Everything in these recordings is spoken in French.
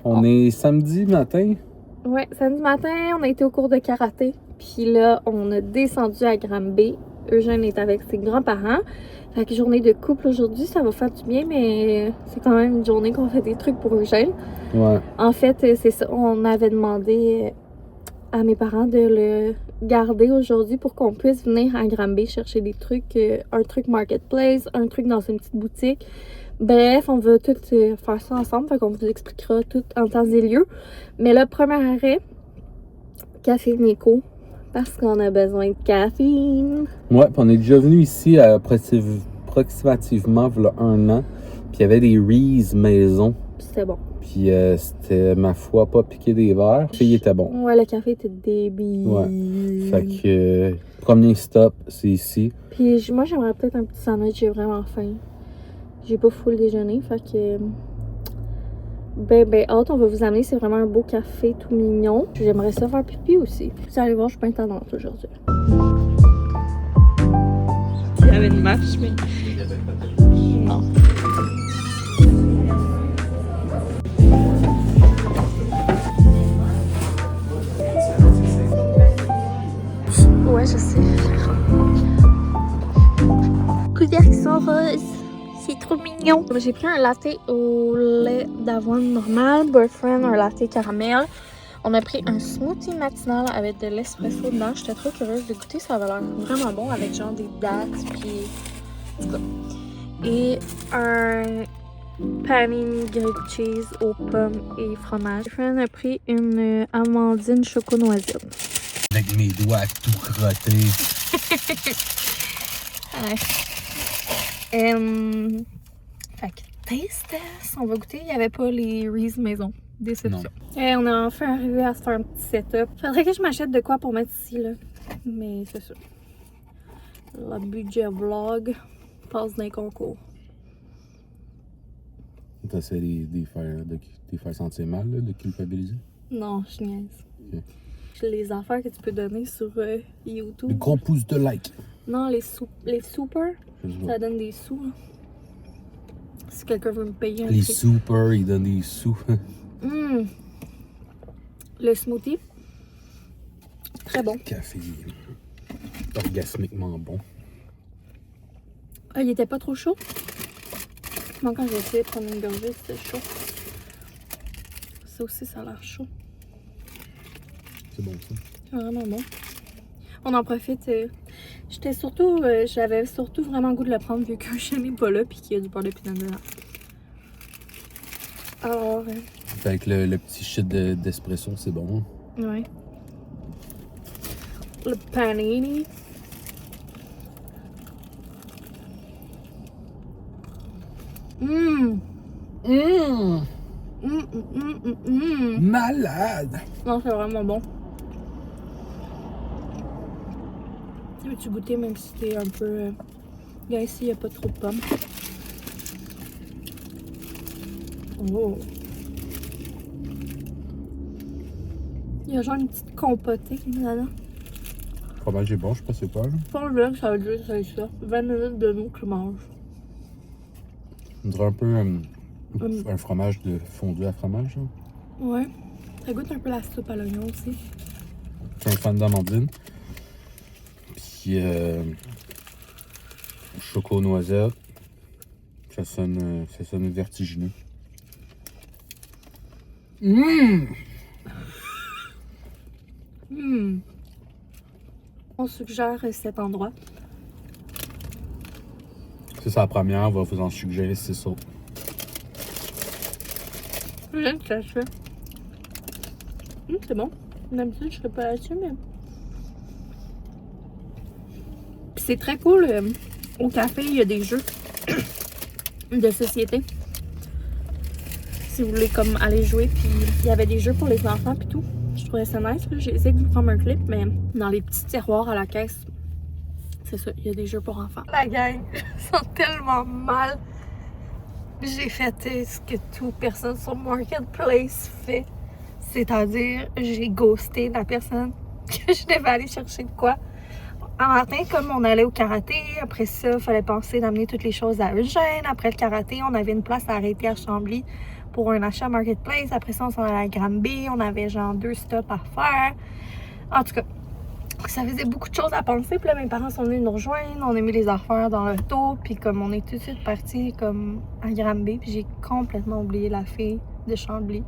On est samedi matin. Ouais, samedi matin, on a été au cours de karaté. Puis là, on a descendu à Granby. Eugène est avec ses grands-parents. Fait que journée de couple aujourd'hui, ça va faire du bien, mais c'est quand même une journée qu'on fait des trucs pour Eugène. Ouais. En fait, c'est ça. On avait demandé à mes parents de le garder aujourd'hui pour qu'on puisse venir à Granby chercher des trucs. Un truc marketplace, un truc dans une petite boutique. Bref, on va tout faire ça ensemble, fait qu'on vous expliquera tout en temps et lieu. Mais le premier arrêt, Café Nico, parce qu'on a besoin de caféine. Ouais, puis on est déjà venu ici approximativement il y a 1 an, puis il y avait des Reese maison. Puis c'était bon. Puis c'était, ma foi, pas piqué des verres. Le café était bon. Ouais, le café était débile. Ouais. Fait que premier stop, c'est ici. Puis moi, j'aimerais peut-être un petit sandwich, j'ai vraiment faim. J'ai pas full déjeuner, fait que... Ben hâte, on va vous amener. C'est vraiment un beau café tout mignon. J'aimerais ça faire pipi aussi. Vous allez voir, je suis pas intendante aujourd'hui. Il y avait une marche, mais... Non. Ouais, je sais. Couverts qui sont roses. C'est trop mignon. J'ai pris un latte au lait d'avoine normal, Boyfriend, un latte caramel. On a pris un smoothie matinal avec de l'espresso dedans. J'étais trop curieuse de goûter, ça avait l'air vraiment bon avec genre des dattes puis en tout cas. Et un panini grilled cheese aux pommes et fromage. Boyfriend a pris une amandine choco-noisette. Avec mes doigts tout crottés. Ouais. Fait que taste test, on va goûter. Il n'y avait pas les Reese maison. Déception. Et on est enfin arrivé à se faire un petit setup. Faudrait que je m'achète de quoi pour mettre ici, là. Mais c'est ça. Le budget vlog passe dans les concours. T'essaies de les faire sentir mal, là, de culpabiliser? Non, je niaise. Okay. Les affaires que tu peux donner sur YouTube. Le gros pouce de like. Non, les super, ça donne des sous. Hein. Si quelqu'un veut me payer un Les prix. super, ils donnent des sous. Le smoothie, très bon. Café orgasmiquement bon. Ah, il était pas trop chaud. Moi, quand j'ai essayé de prendre une gorgée, c'était chaud. Ça aussi, ça a l'air chaud. C'est bon, ça. C'est vraiment bon. On en profite. J'avais surtout vraiment le goût de le prendre vu que je n'ai pas là puis qu'il y a du beurre de pinot dedans. Alors. Avec le petit shit d'espresso, c'est bon. Ouais. Le panini. Malade! Non, c'est vraiment bon. Veux-tu goûter même si t'es un peu... Là, ici, il n'y a pas trop de pommes. Oh! Il y a genre une petite compotée là-dedans. Le fromage est bon, je sais pas c'est quoi. Je pense que ça veut dire que c'est ça. 20 minutes de nous que je mange. On dirait un peu un fromage de fondu à fromage. Hein? Ouais. Ça goûte un peu la soupe à l'oignon aussi. Je suis un fan d'amandine. Puis choco noisette. Ça sonne vertigineux. On suggère cet endroit. C'est la première, on va vous en suggérer 6 autres. J'aime que ça se fait. C'est bon. D'habitude, je serais pas là-dessus, mais... Puis c'est très cool. Au café, il y a des jeux de société. Si vous voulez comme aller jouer, puis il y avait des jeux pour les enfants puis tout. Je trouvais ça nice. J'ai essayé de vous prendre un clip, mais dans les petits tiroirs à la caisse, c'est ça, il y a des jeux pour enfants. La gang, je me sens tellement mal. J'ai fait ce que toute personne sur Marketplace fait. C'est-à-dire, j'ai ghosté la personne que je devais aller chercher de quoi. Un matin, comme on allait au karaté, après ça, il fallait penser d'amener toutes les choses à Eugène. Après le karaté, on avait une place à arrêter à Chambly pour un achat Marketplace. Après ça, on s'en allait à Granby. On avait genre 2 stops à faire. En tout cas, ça faisait beaucoup de choses à penser. Puis là, mes parents sont venus nous rejoindre. On a mis les affaires dans l'auto. Puis comme on est tout de suite partis comme à Granby. Puis j'ai complètement oublié la fille de Chambly.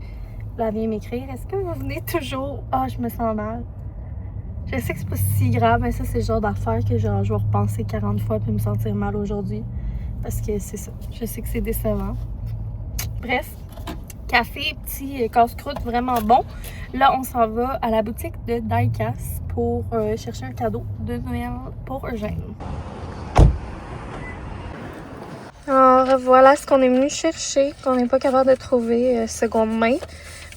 Là, elle vient m'écrire. Est-ce que vous venez toujours? Ah, je me sens mal. Je sais que c'est pas si grave, mais ça, c'est le genre d'affaire que genre, je vais repenser 40 fois puis me sentir mal aujourd'hui. Parce que c'est ça. Je sais que c'est décevant. Bref, café, petit casse-croûte vraiment bon. Là, on s'en va à la boutique de Diecast pour chercher un cadeau de Noël pour Eugène. Alors, voilà ce qu'on est venu chercher, qu'on n'est pas capable de trouver seconde main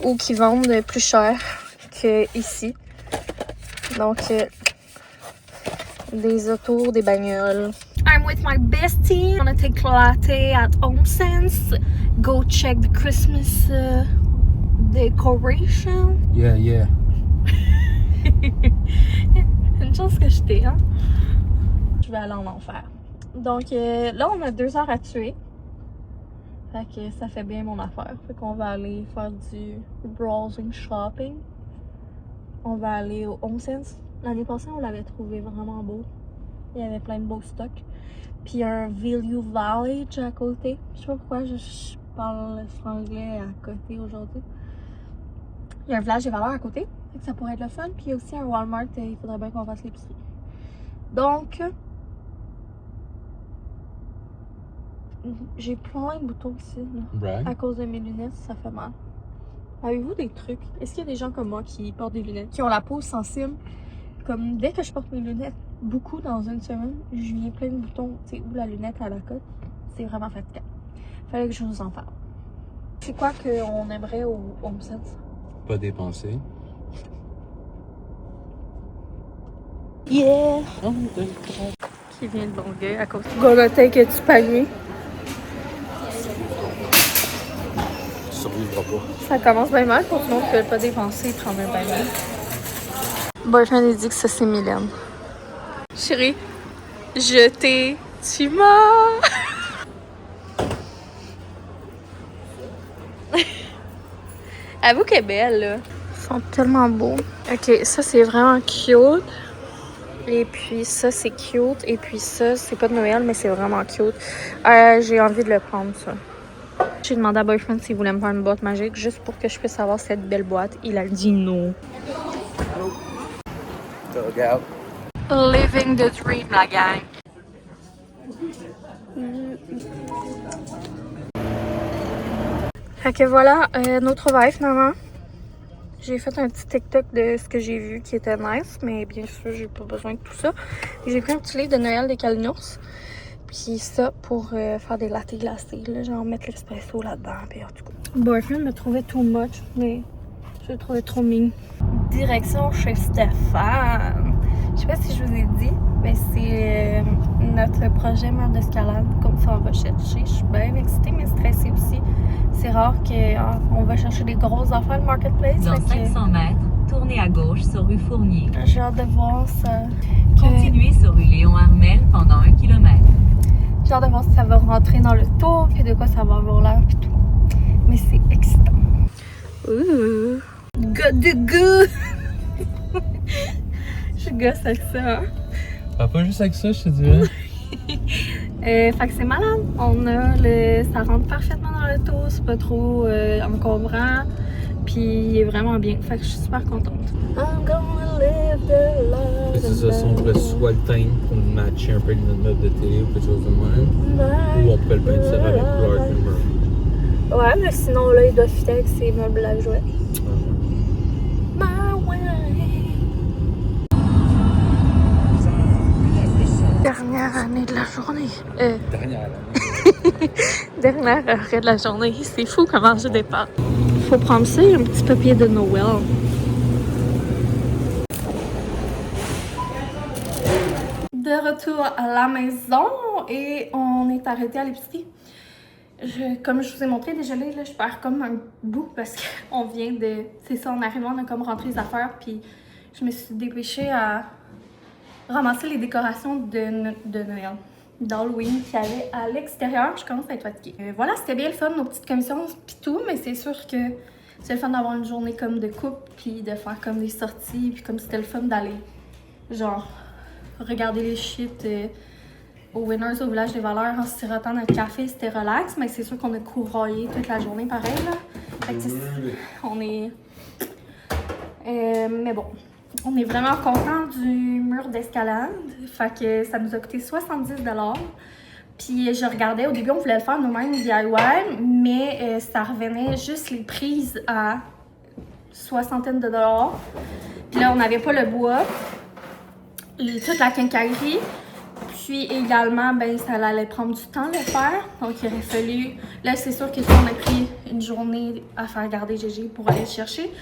ou qui vendent plus cher qu'ici. Donc, des autos, des bagnoles. I'm with my bestie. I'm gonna take latte at HomeSense. Go check the Christmas decoration. Yeah. Une chance que je t'ai, hein? Je vais aller en enfer. Donc, là, on a 2 heures à tuer. Fait que ça fait bien mon affaire. Fait qu'on va aller faire du browsing shopping. On va aller au HomeSense. L'année passée, on l'avait trouvé vraiment beau. Il y avait plein de beaux stocks. Puis un Value Village à côté. Je sais pas pourquoi je parle franglais à côté aujourd'hui. Il y a un village des valeurs à côté. Fait que ça pourrait être le fun. Puis il y a aussi un Walmart. Il faudrait bien qu'on fasse l'épicerie. Donc, j'ai plein de boutons ici. Là. À cause de mes lunettes, ça fait mal. Avez-vous des trucs? Est-ce qu'il y a des gens comme moi qui portent des lunettes, qui ont la peau sensible? Comme dès que je porte mes lunettes, beaucoup dans une semaine, je viens plein de boutons, tu sais, où la lunette à la côte. C'est vraiment fatigant. Fallait que je vous en parle. C'est quoi qu'on aimerait au HomeSense? Pas dépenser. Yeah! Qui vient de Longueuil à cause de Gonna take it du panier. Tu survivras pas. Ça commence bien mal pour tout le monde qui ne veut pas dépenser et prendre un panier. Boyfriend, il dit que ça, c'est Mylène. Chérie, je t'ai... Tu m'as... Avoue qu'elle est belle, là. Ils sont tellement beaux. Ok, ça, c'est vraiment cute. Et puis ça, c'est cute. Et puis ça, c'est pas de Noël, mais c'est vraiment cute. J'ai envie de le prendre, ça. J'ai demandé à Boyfriend s'il voulait me faire une boîte magique juste pour que je puisse avoir cette belle boîte. Il a dit non. Living the dream, la gang. Fait que voilà, nos trouvailles finalement. J'ai fait un petit TikTok de ce que j'ai vu qui était nice, mais bien sûr, j'ai pas besoin de tout ça. J'ai pris un petit livre de Noël de Kalinours. Puis ça pour faire des lattes glacés, là, genre mettre l'espresso là-dedans. Puis en tout cas. Boyfriend me trouvait too much, mais je le trouvais trop mignon. Direction chez Stéphane. Je sais pas si je vous ai dit, mais c'est notre projet mur d'escalade qu'on s'en va chercher. Je suis bien excitée, mais stressée aussi. C'est rare qu'on va chercher des grosses affaires de Marketplace. Dans 500 mètres, tournez à gauche sur rue Fournier. J'ai hâte de voir ça. Continuez sur rue Léon Armel pendant 1 kilomètre. J'ai hâte de voir si ça va rentrer dans le tour, puis de quoi ça va avoir l'air, puis tout. Mais c'est excitant. Ouh! Good de goût! Je gosse avec ça. Pas juste avec ça, je te dirais. Fait que c'est malade. Ça rentre parfaitement dans le tour, c'est pas trop encombrant. Puis il est vraiment bien. Fait que je suis super contente. I'm gonna live the life. C'est ça, si on pourrait soit le teindre pour matcher un peu avec notre meuble de télé ou quelque chose de même. Ou on peut le peindre ça avec couleur filmer. Ouais, mais sinon là, il doit fitter avec ses meubles à jouets. Dernière année de la journée. Dernière année. Dernière arrêt de la journée. C'est fou comment je départ. Faut prendre ça, un petit papier de Noël. de retour à la maison et on est arrêté à l'épicerie. Comme je vous ai montré, désolée, là, je perds comme un bout parce qu'on vient de... C'est ça, on arrive, on a comme rentré les affaires, puis je me suis dépêchée à ramasser les décorations de Noël, d'Halloween qu'il y avait à l'extérieur. Je commence à être fatiguée. Voilà, c'était bien le fun, nos petites commissions pis tout, mais c'est sûr que c'est le fun d'avoir une journée comme de couple, puis de faire comme des sorties, puis comme c'était le fun d'aller, genre, regarder les shit au Winners au Village des Valeurs en se sirotant notre café, c'était relax, mais c'est sûr qu'on a couraillé toute la journée pareil, là. Fait que on est... mais bon, on est vraiment content du mur d'escalade, fait que ça nous a coûté 70 $. Puis je regardais, au début on voulait le faire nous-mêmes DIY, mais ça revenait juste les prises à soixantaine de $. Puis là on n'avait pas le bois, toute la quincaillerie. Puis également, ben ça allait prendre du temps de le faire. Donc il aurait fallu... Là c'est sûr que on a pris une journée à faire garder GG pour aller le chercher.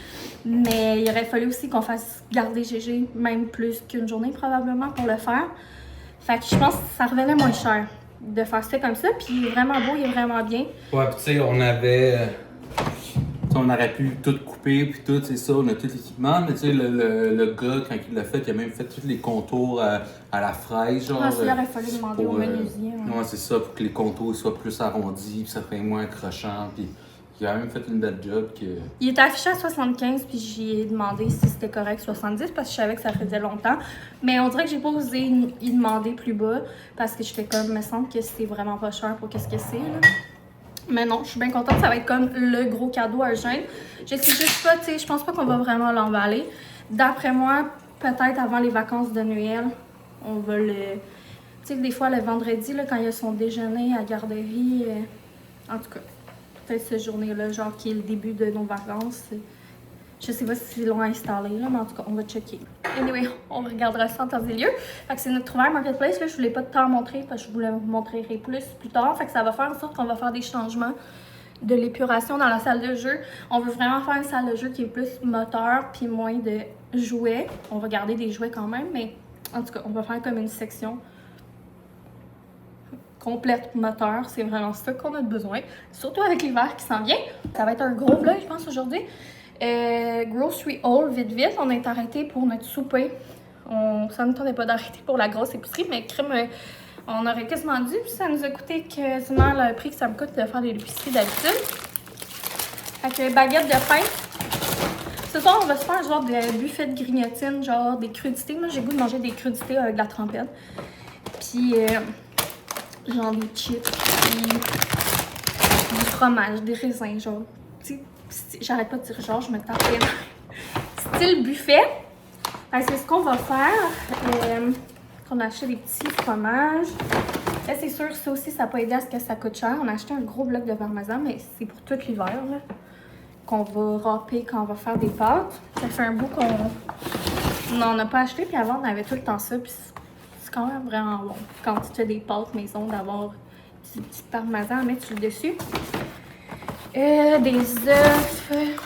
Mais il aurait fallu aussi qu'on fasse garder GG même plus qu'une journée probablement pour le faire. Fait que je pense que ça revenait moins cher de faire ça comme ça. Puis il est vraiment beau, il est vraiment bien. Ouais, puis tu sais, on avait... on aurait pu tout couper, puis tout, c'est ça, on a tout l'équipement, mais tu sais, le gars, quand il l'a fait, il a même fait tous les contours à la fraise, genre. Ah, ça, il aurait fallu demander au menuisier. Ouais, c'est ça, pour que les contours soient plus arrondis, puis ça fait moins accrochant, puis il a même fait une belle job que... Il était affiché à 75, puis j'y ai demandé si c'était correct 70, parce que je savais que ça faisait longtemps. Mais on dirait que j'ai pas osé y demander plus bas, parce que j'étais comme, me semble que c'est vraiment pas cher pour qu'est-ce que c'est, là. Mais non, je suis bien contente, ça va être comme le gros cadeau à Eugène. Je sais juste pas, tu sais, je pense pas qu'on va vraiment l'emballer. D'après moi, peut-être avant les vacances de Noël, on va le... Tu sais, des fois, le vendredi, là, quand il y a son déjeuner à garderie, en tout cas, peut-être cette journée-là, genre qui est le début de nos vacances. Je sais pas s'ils l'ont installé, là, mais en tout cas, on va checker. Anyway, on regardera ça en temps et lieu. Fait que c'est notre trouvaille Marketplace. Là, je voulais pas tant montrer parce que je voulais vous montrer plus tard. Fait que ça va faire en sorte qu'on va faire des changements de l'épuration dans la salle de jeu. On veut vraiment faire une salle de jeu qui est plus moteur puis moins de jouets. On va garder des jouets quand même, mais en tout cas, on va faire comme une section complète moteur. C'est vraiment ça qu'on a besoin. Surtout avec l'hiver qui s'en vient. Ça va être un gros vlog, je pense, aujourd'hui. Grocery haul, vite, on est arrêté pour notre souper. Ça ne tentait pas d'arrêter pour la grosse épicerie, mais crème, on aurait quasiment dû, puis ça nous a coûté quasiment le prix que ça me coûte de faire l'épicerie d'habitude. Avec baguette de pain. Ce soir, on va se faire un genre de buffet de grignotines, genre des crudités. Moi, j'ai le goût de manger des crudités avec de la trempette. Puis, genre des chips, puis du fromage, des raisins, genre, tu sais. J'arrête pas de dire genre, je me tape les mains. Style buffet. C'est ce qu'on va faire. On a acheté des petits fromages. Là, c'est sûr, ça aussi, ça n'a pas aidé à ce que ça coûte cher. On a acheté un gros bloc de parmesan, mais c'est pour tout l'hiver, là, qu'on va râper quand on va faire des pâtes. Ça fait un bout qu'on n'en a pas acheté, puis avant, on avait tout le temps ça, puis c'est quand même vraiment bon. Quand tu fais des pâtes maison, d'avoir du petit parmesan à mettre sur le dessus. Des œufs.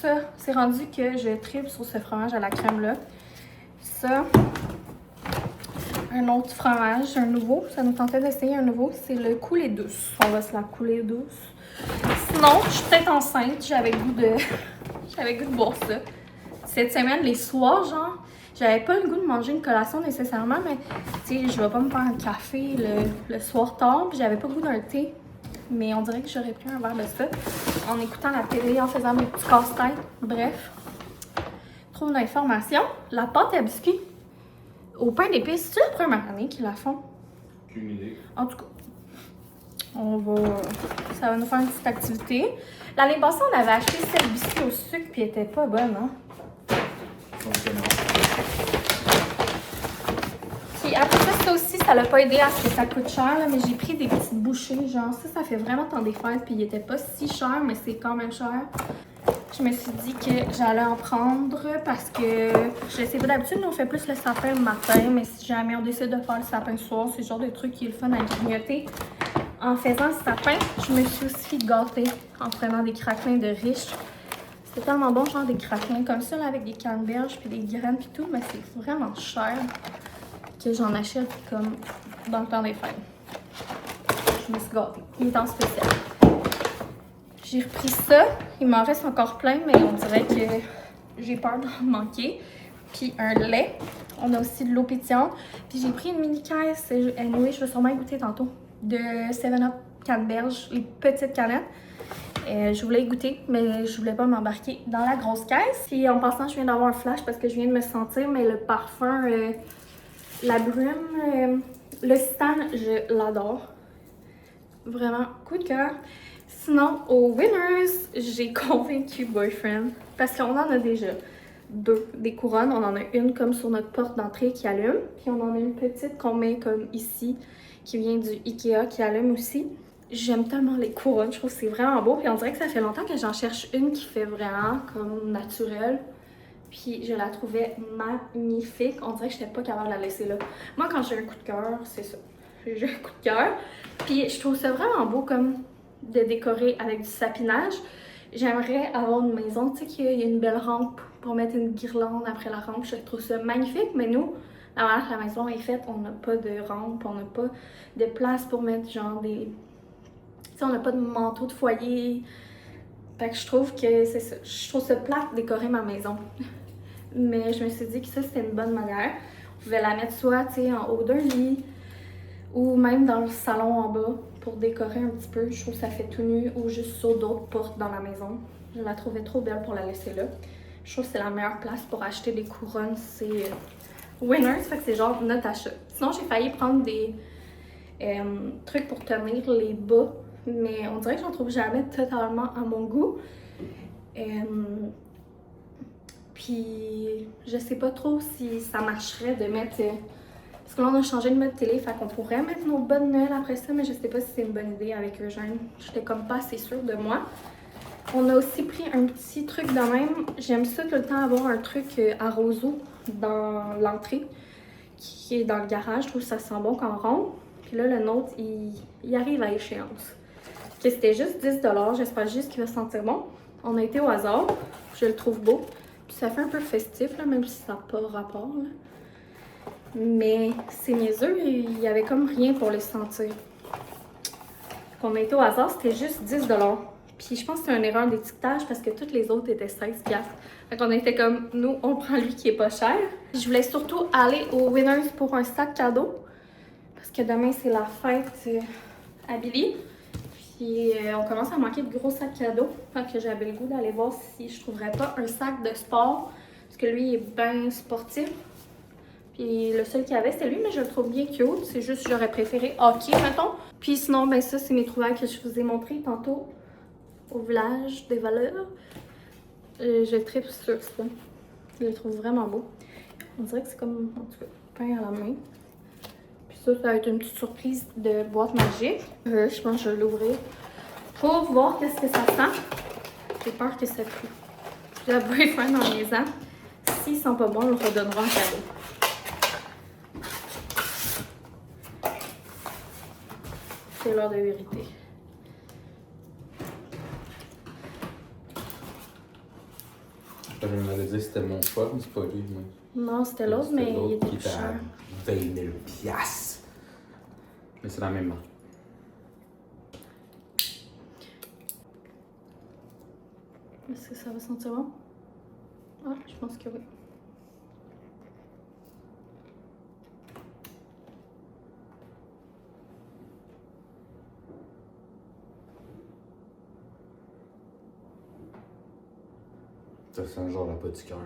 Ça, c'est rendu que je tripe sur ce fromage à la crème là. Ça. Un autre fromage, un nouveau. Ça nous tentait d'essayer un nouveau. C'est le couler douce. On va se la couler douce. Sinon, je suis peut-être enceinte. J'avais le goût de boire ça. Cette semaine, les soirs, genre, j'avais pas le goût de manger une collation nécessairement, mais tu sais, je vais pas me faire un café le soir tard. Puis j'avais pas le goût d'un thé. Mais on dirait que j'aurais pris un verre de ça en écoutant la télé, en faisant mes petits casse-têtes. Bref, trop d'informations. La pâte à biscuits au pain d'épices, c'est la première année qu'ils la font? Aucune idée. En tout cas, ça va nous faire une petite activité. L'année passée, on avait acheté 7 biscuits au sucre puis elle était pas bonne, hein? Puis après ça aussi, ça l'a pas aidé à ce que ça coûte cher, là, mais j'ai pris des petites bouchées, genre ça fait vraiment tant des fêtes, puis il était pas si cher, mais c'est quand même cher. Je me suis dit que j'allais en prendre parce que je sais pas, d'habitude, nous on fait plus le sapin le matin, mais si jamais on décide de faire le sapin le soir, c'est le genre de truc qui est le fun à grignoter. En faisant le sapin, je me suis aussi gâtée en prenant des craquelins de riche. C'est tellement bon, genre des craquelins comme ça, là, avec des canneberges, puis des graines, puis tout, mais c'est vraiment cher. que j'en achète comme dans le temps des fêtes. Je me suis gâtée. Il est en spécial. J'ai repris ça. Il m'en reste encore plein, mais on dirait que j'ai peur d'en manquer. Puis un lait. On a aussi de l'eau pétillante. Puis j'ai pris une mini caisse. Anyway, je vais sûrement y goûter tantôt. De 7-Up canneberge, les petites canettes. Je voulais y goûter, mais je voulais pas m'embarquer dans la grosse caisse. Puis en passant, je viens d'avoir un flash parce que je viens de me sentir, mais le parfum, la brume, le citane, je l'adore. Vraiment, coup de cœur. Sinon, aux winners, j'ai convaincu Boyfriend parce qu'on en a déjà 2 des couronnes. On en a une comme sur notre porte d'entrée qui allume, puis on en a une petite qu'on met comme ici, qui vient du Ikea qui allume aussi. J'aime tellement les couronnes, je trouve que c'est vraiment beau. Puis on dirait que ça fait longtemps que j'en cherche une qui fait vraiment comme naturelle. Puis je la trouvais magnifique. On dirait que je n'étais pas capable de la laisser là. Moi, quand j'ai un coup de cœur, c'est ça. J'ai un coup de cœur. Puis je trouve ça vraiment beau comme de décorer avec du sapinage. J'aimerais avoir une maison, tu sais, qu'il y a une belle rampe pour mettre une guirlande après la rampe. Je trouve ça magnifique, mais nous, la manière que la maison est faite, on n'a pas de rampe, on n'a pas de place pour mettre genre des... Tu sais, on n'a pas de manteau de foyer. Fait que je trouve que c'est ça. Je trouve ça plate de décorer ma maison. Mais je me suis dit que ça, c'était une bonne manière. On pouvait la mettre soit, tu sais, en haut d'un lit ou même dans le salon en bas pour décorer un petit peu. Je trouve que ça fait tout nu ou juste sur d'autres portes dans la maison. Je la trouvais trop belle pour la laisser là. Je trouve que c'est la meilleure place pour acheter des couronnes. C'est Winners, fait que c'est genre notre achat. Sinon, j'ai failli prendre des trucs pour tenir les bas. Mais on dirait que j'en trouve jamais totalement à mon goût. Puis je sais pas trop si ça marcherait de mettre... parce que là on a changé de mode télé, fait qu'on pourrait mettre nos bas de Noël après ça, mais je sais pas si c'est une bonne idée avec Eugène. J'étais comme pas assez sûre de moi. On a aussi pris un petit truc de même. J'aime ça tout le temps avoir un truc à roseau dans l'entrée qui est dans le garage. Je trouve que ça sent bon quand on rentre. Puis là, le nôtre, il arrive à échéance. Que c'était juste 10 $. J'espère juste qu'il va sentir bon. On a été au hasard. Je le trouve beau. Puis ça fait un peu festif, là, même si ça n'a pas rapport. Là. Mais c'est niaiseux. Il y avait comme rien pour les sentir. On a été au hasard. C'était juste 10 $. Puis je pense que c'est une erreur d'étiquetage parce que toutes les autres étaient 16 $. Fait qu'on était comme, nous, on prend lui qui est pas cher. Je voulais surtout aller au Winners pour un sac cadeau. Parce que demain, c'est la fête à Billy. Puis on commence à manquer de gros sacs cadeaux. Fait que j'avais le goût d'aller voir si je trouverais pas un sac de sport. Parce que lui, il est bien sportif. Puis le seul qu'il y avait, c'était lui, mais je le trouve bien cute. C'est juste que j'aurais préféré hockey, mettons. Puis sinon, ben ça, c'est mes trouvailles que je vous ai montrées tantôt au village des valeurs. Je tripe sur ça. Je le trouve vraiment beau. On dirait que c'est comme, en tout cas, peint à la main. Ça va être une petite surprise de boîte magique. Je pense que je vais l'ouvrir pour voir qu'est-ce que ça sent. J'ai peur que ça pue. Je vais Boyfriend en liaisant. S'il sent pas bon, on le redonnera en cadeau. C'est l'heure de vérité. Je me demandais si c'était mon choix, mais c'est pas lui, moi. Non, c'était l'autre, mais il était plus cher. 20 000 $. Mais c'est la même marque. Est-ce que ça va sentir bon? Ah, je pense que oui. Ça sent genre la peau du cœur.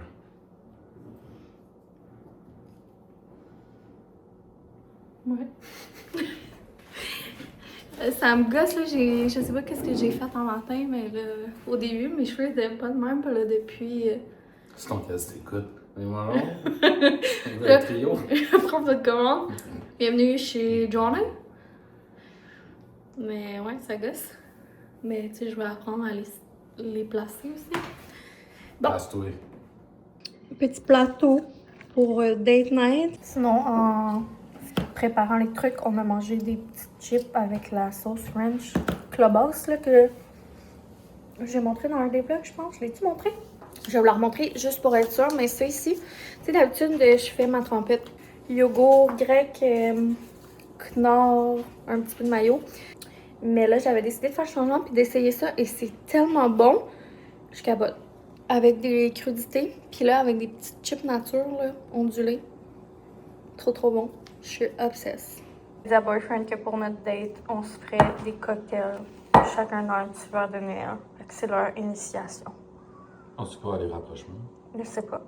Ouais. Ça me gosse, là. Je sais pas qu'est-ce que j'ai fait en matin, mais là, au début, mes cheveux étaient pas de même, puis là, depuis... C'est ton casse d'écoute. Mais voilà. Le trio. Prends votre commande. Bienvenue chez Johnny. Mais ouais, ça gosse. Mais tu sais, je vais apprendre à les placer aussi. Bon. Place-toi. Petit plateau pour date night. Sinon, en préparant les trucs, on a mangé des petites chips avec la sauce ranch Clubhouse là, que j'ai montré dans un des vlogs, je pense. Je l'ai-tu montré? Je vais vous la remontrer juste pour être sûre, mais ça ici, tu sais, d'habitude, je fais ma trempette yogourt grec, Knorr, un petit peu de mayo. Mais là, j'avais décidé de faire le changement puis d'essayer ça et c'est tellement bon. Je cabote. Avec des crudités, puis là, avec des petites chips nature, là, ondulées. Trop bon. Je suis obsesse. Je disais à Boyfriend que pour notre date, on se ferait des cocktails. Chacun dans un petit verre de Néa. Fait que c'est leur initiation. On sait pas les rapprochements. Je sais pas.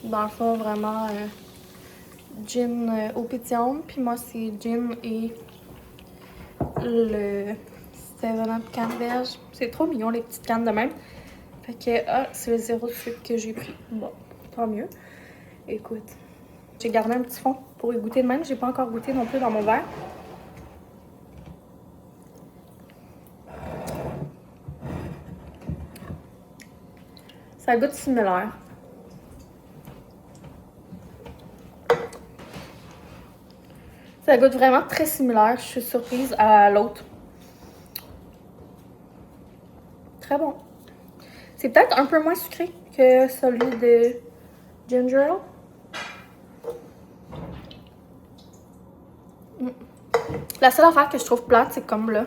Dans le fond, vraiment, gin eau pétillante. Puis moi, c'est gin et le 7-Up canneberge. C'est trop mignon, les petites cannes de même. Fait que, c'est le 0 sucre que j'ai pris. Bon, tant mieux. Écoute, j'ai gardé un petit fond pour y goûter de même. J'ai pas encore goûté non plus dans mon verre. Ça goûte similaire. Ça goûte vraiment très similaire. Je suis surprise à l'autre. Très bon. C'est peut-être un peu moins sucré que celui de Ginger Ale. La seule affaire que je trouve plate, c'est comme là,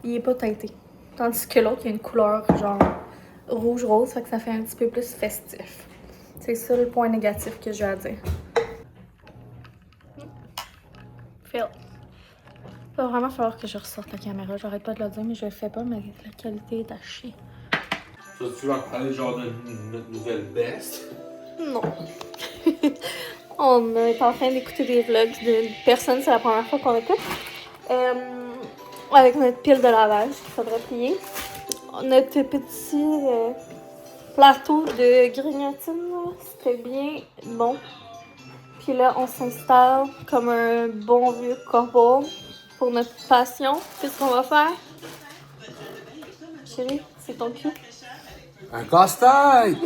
il est pas teinté. Tandis que l'autre, il y a une couleur genre rouge-rose, fait que ça fait un petit peu plus festif. C'est ça le point négatif que j'ai à dire. Phil. Il va vraiment falloir que je ressorte la caméra. J'arrête pas de le dire, mais je le fais pas, mais la qualité est à chier. Ça, tu vas parler genre de notre nouvelle best? Non. On est en train d'écouter des vlogs d'une personne, c'est la première fois qu'on écoute. Avec notre pile de lavage qu'il faudrait plier. Notre petit plateau de grignotine, c'était bien bon. Puis là, on s'installe comme un bon vieux couple pour notre passion. Qu'est-ce qu'on va faire? Chérie, c'est ton cul. Un casse-tête!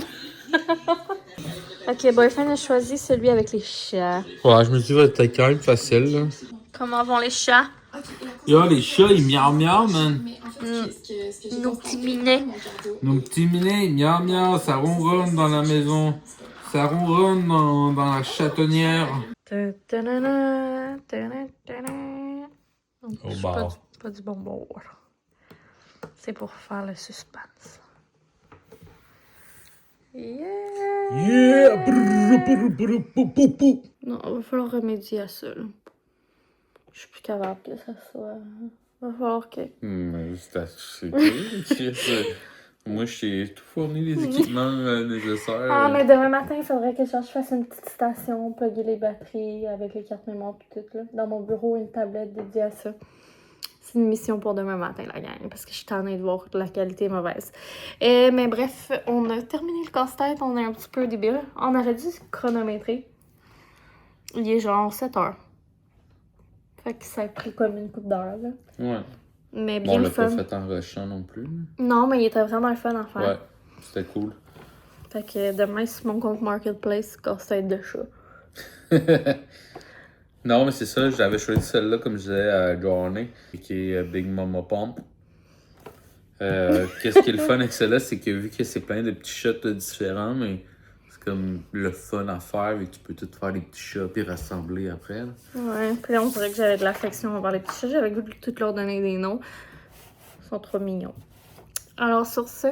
Ok, Boyfriend a choisi celui avec les chats. Ouais, je me suis dit, c'était quand même facile, là. Comment vont les chats? Yo, les chats, ils miaou miaou, man. Nos petits minets. Nos petits minets, ils miaou miaou, ça ronronne dans la maison. Ça ronronne dans la châtonnière. Au bar. Pas du bonbon. C'est pour faire le suspense. Yeah! Non, il va falloir remédier à ça. Là. Je suis plus capable que ça soit. Il va falloir que. C'est cool. Moi, je t'ai tout fourni les équipements nécessaires. Ah, mais demain matin, il faudrait que je fasse une petite station, plugger les batteries avec les cartes mémoire et tout. Là. Dans mon bureau, une tablette dédiée à ça. C'est une mission pour demain matin, la gang, parce que je suis tannée de voir que la qualité est mauvaise. Mais bref, on a terminé le casse-tête, on est un petit peu débile. On aurait dû chronométrer. Il est genre 7 heures. Fait que ça a pris comme une couple d'heures, là. Ouais. Mais bien Bon, on l'a fun. pas fait en rushant non plus. Non, mais il était vraiment le fun à faire. Ouais, c'était cool. Fait que demain, sur mon compte Marketplace, casse-tête de chat. Non, mais c'est ça, j'avais choisi celle-là, comme je disais à Journey, qui est Big Mama Pump. Qu'est-ce qui est le fun avec celle-là, c'est que vu que c'est plein de petits shots différents, mais c'est comme le fun à faire, vu que tu peux tout faire des petits shots et rassembler après. Là. Ouais, puis là, on dirait que j'avais de l'affection envers les petits chats. J'avais goût de tout leur donner des noms. Ils sont trop mignons. Alors, sur ce,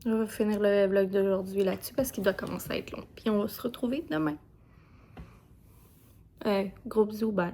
je vais finir le vlog d'aujourd'hui là-dessus parce qu'il doit commencer à être long. Puis on va se retrouver demain. Gros bisous, bye.